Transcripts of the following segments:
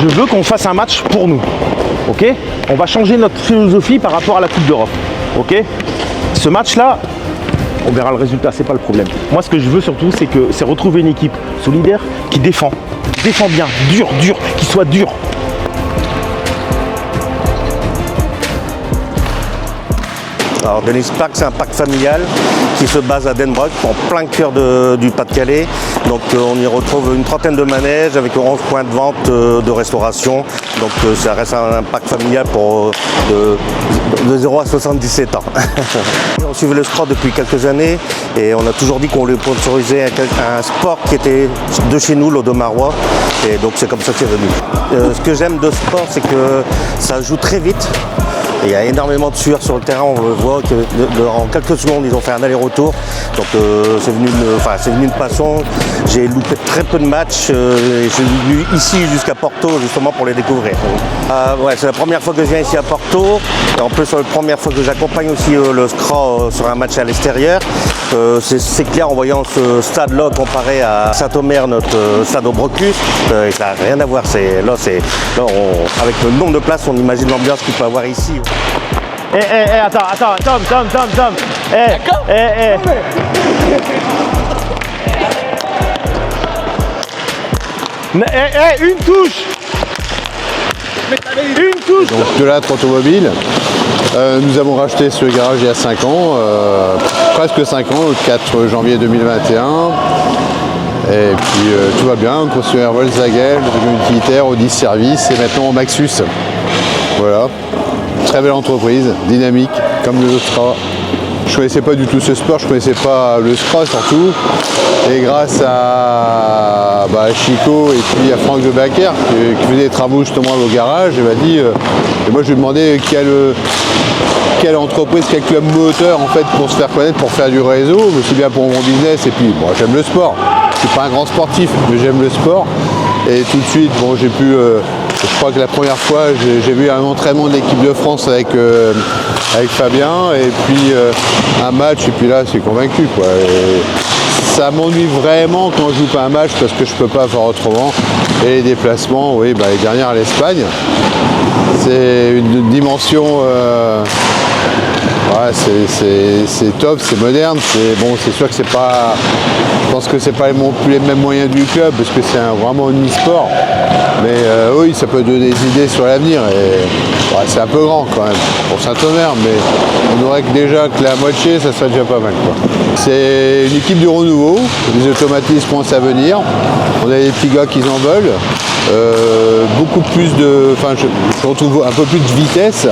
je veux qu'on fasse un match pour nous. Ok? On va changer notre philosophie par rapport à la Coupe d'Europe. Ok? Ce match-là, on verra le résultat, c'est pas le problème. Moi, ce que je veux surtout, c'est retrouver une équipe solidaire qui défend bien, dur, qui soit dur. Alors Dennis Park, c'est un parc familial qui se base à Denbrock, en plein cœur du Pas-de-Calais. Donc on y retrouve une trentaine de manèges avec 11 points de vente de restauration. Donc ça reste un parc familial pour de 0 à 77 ans. On suivait le sport depuis quelques années et on a toujours dit qu'on voulait sponsoriser un sport qui était de chez nous, l'Audomarois. Et donc c'est comme ça que c'est venu. Ce que j'aime de ce sport, c'est que ça joue très vite. Il y a énormément de sueur sur le terrain, on voit qu'en quelques secondes ils ont fait un aller-retour. Donc c'est venu une passion. J'ai loupé très peu de matchs et je suis venu ici jusqu'à Porto justement pour les découvrir. Ouais, c'est la première fois que je viens ici à Porto. Et en plus c'est la première fois que j'accompagne aussi le SCRA sur un match à l'extérieur. C'est clair en voyant ce stade-là comparé à Saint-Omer, notre stade au Brocus, ça n'a rien à voir. Avec le nombre de places, on imagine l'ambiance qu'il peut avoir ici. Attends, Tom. Une touche. Donc de l'âtre automobile, nous avons racheté ce garage il y a 5 ans, presque 5 ans, le 4 janvier 2021. Et puis tout va bien, concessionnaire Volkswagen, utilitaire, Audi Service et maintenant Maxus. Voilà, très belle entreprise, dynamique, comme le SCRA. Je ne connaissais pas du tout ce sport, je ne connaissais pas le SCRA surtout. Et grâce à Chico et puis à Franck de Backer qui faisait des travaux justement au garage, il m'a dit, et moi je lui ai demandé quelle entreprise, quel club moteur en fait pour se faire connaître, pour faire du réseau, aussi bien pour mon business et puis bon, j'aime le sport. Je suis pas un grand sportif, mais j'aime le sport. Et tout de suite, bon, j'ai pu, je crois que la première fois, j'ai vu un entraînement de l'équipe de France avec Fabien, et puis un match, et puis là, c'est convaincu, quoi. Et ça m'ennuie vraiment quand je joue pas un match parce que je peux pas faire autrement. Et les déplacements, oui, les dernières à l'Espagne, c'est une dimension. Ouais, c'est top, c'est moderne, c'est sûr que c'est pas. Je pense que c'est pas non plus les mêmes moyens du club parce que c'est vraiment un e-sport. Mais oui, ça peut donner des idées sur l'avenir. Et ouais, c'est un peu grand quand même pour Saint-Omer, mais on aurait que déjà que la moitié, ça serait déjà pas mal, quoi. C'est une équipe de renouveau, les automatismes commencent à venir. On a des petits gars qui en veulent. Beaucoup plus de. Enfin, je retrouve un peu plus de vitesse.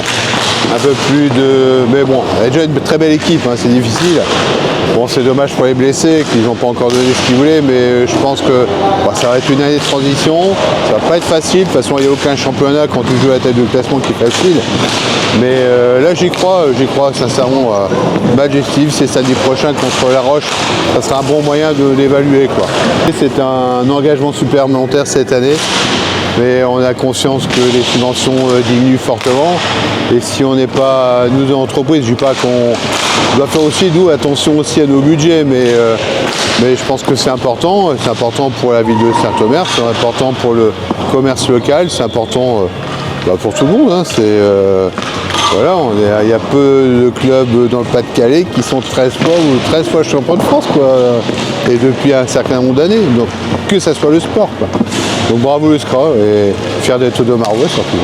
Un peu plus de... Mais bon, il y a déjà une très belle équipe, hein, c'est difficile. Bon, c'est dommage pour les blessés, qu'ils n'ont pas encore donné ce qu'ils voulaient, mais je pense que ça va être une année de transition. Ça va pas être facile, de toute façon, il n'y a aucun championnat quand tu joues à la tête de classement qui est facile. Mais là, j'y crois sincèrement. Match estive, c'est samedi prochain contre La Roche. Ça sera un bon moyen de l'évaluer, quoi. C'est un engagement supplémentaire cette année. Mais on a conscience que les subventions diminuent fortement. Et si on n'est pas, nous entreprises, je ne dis pas qu'on doit faire aussi, nous, attention aussi à nos budgets, mais je pense que c'est important pour la ville de Saint-Omer, c'est important pour le commerce local, c'est important pour tout le monde. Hein. Voilà, il y a peu de clubs dans le Pas-de-Calais qui sont 13 fois champions de France, quoi, et depuis un certain nombre d'années, donc que ça soit le sport, quoi. Donc bravo le SCRA et fier d'être Audomarois surtout.